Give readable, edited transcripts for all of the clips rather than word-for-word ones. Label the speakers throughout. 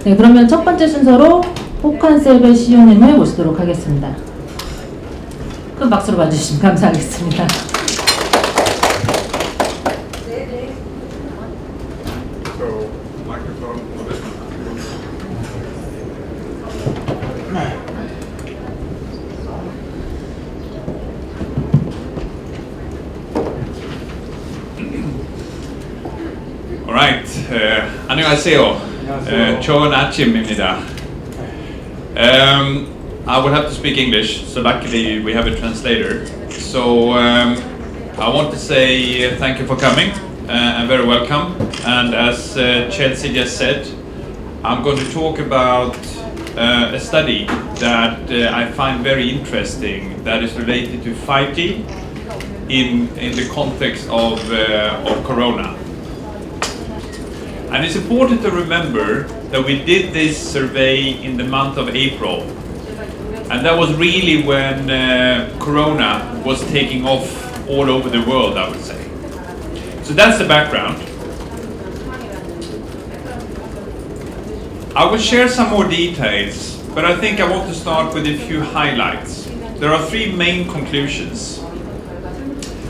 Speaker 1: 네, 그러면 첫 번째 순서로 호칸셀벨 CEO님을 모시도록 하겠습니다. 큰 박수로 봐주시면 감사하겠습니다.
Speaker 2: Alright, 안녕하세요. 좋은 아침입니다. I would have to speak English, so luckily we have a translator. So I want to say thank you for coming and very welcome. And as Chelsea just said, I'm going to talk about a study that I find very interesting that is related to 5G in the context of Corona. And it's important to remember that we did this survey in the month of April. And that was really when Corona was taking off all over the world, I would say. So that's the background. I will share some more details, but I think I want to start with a few highlights. There are three main conclusions.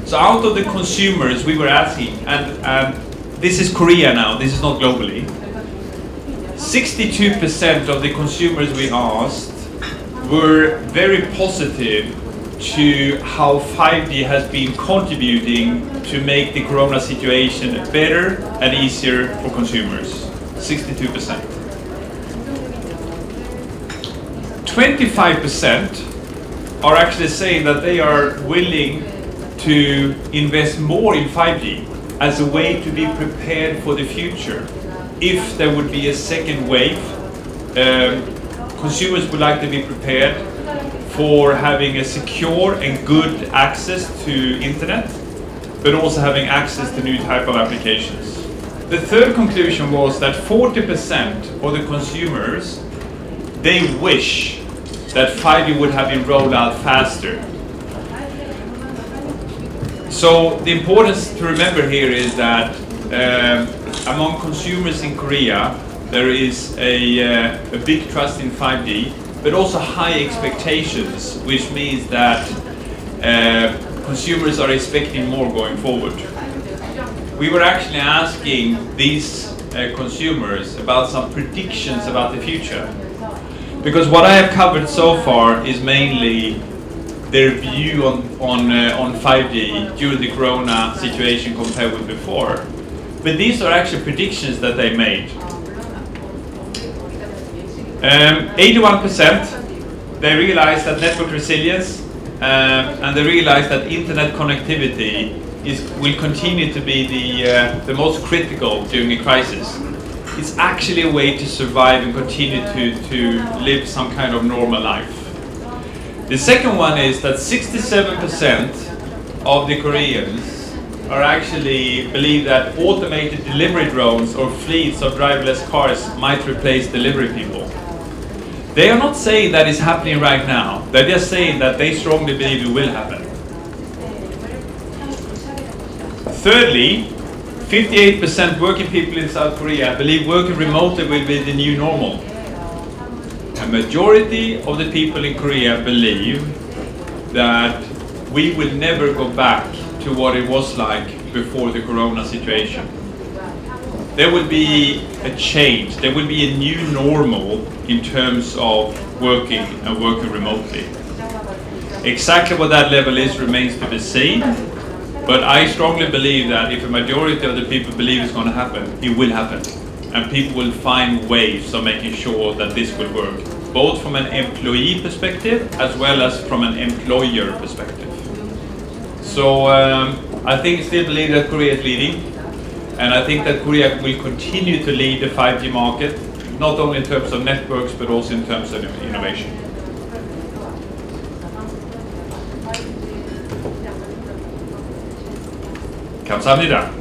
Speaker 2: So out of the consumers we were asking, and this is Korea now, this is not globally. 62% of the consumers we asked were very positive to how 5G has been contributing to make the Corona situation better and easier for consumers. 62%. 25% are actually saying that they are willing to invest more in 5G as a way to be prepared for the future. If there would be a second wave, consumers would like to be prepared for having a secure and good access to internet, but also having access to new type of applications. The third conclusion was that 40% of the consumers, they wish that 5G would have been rolled out faster. So the importance to remember here is that among consumers in Korea, there is a big trust in 5G, but also high expectations, which means that consumers are expecting more going forward. We were actually asking these consumers about some predictions about the future, because what I have covered so far is mainly their view on 5G during the Corona situation compared with before. But these are actually predictions that they made. 81% they realized that network resilience and they realized that internet connectivity will continue to be the most critical during a crisis. It's actually a way to survive and continue to live some kind of normal life. The second one is that 67% of the Koreans are actually believe that automated delivery drones or fleets of driverless cars might replace delivery people. They are not saying that it's happening right now. They're just saying that they strongly believe it will happen. Thirdly, 58% working people in South Korea believe working remotely will be the new normal. A majority of the people in Korea believe that we will never go back to what it was like before the Corona situation. There will be a change, there will be a new normal in terms of working and working remotely. Exactly what that level is remains to be seen, but I strongly believe that if a majority of the people believe it's going to happen, it will happen. And people will find ways of making sure that this will work, both from an employee perspective as well as from an employer perspective. So I still believe that Korea is leading, and I think that Korea will continue to lead the 5G market, not only in terms of networks but also in terms of innovation. 감사합니다.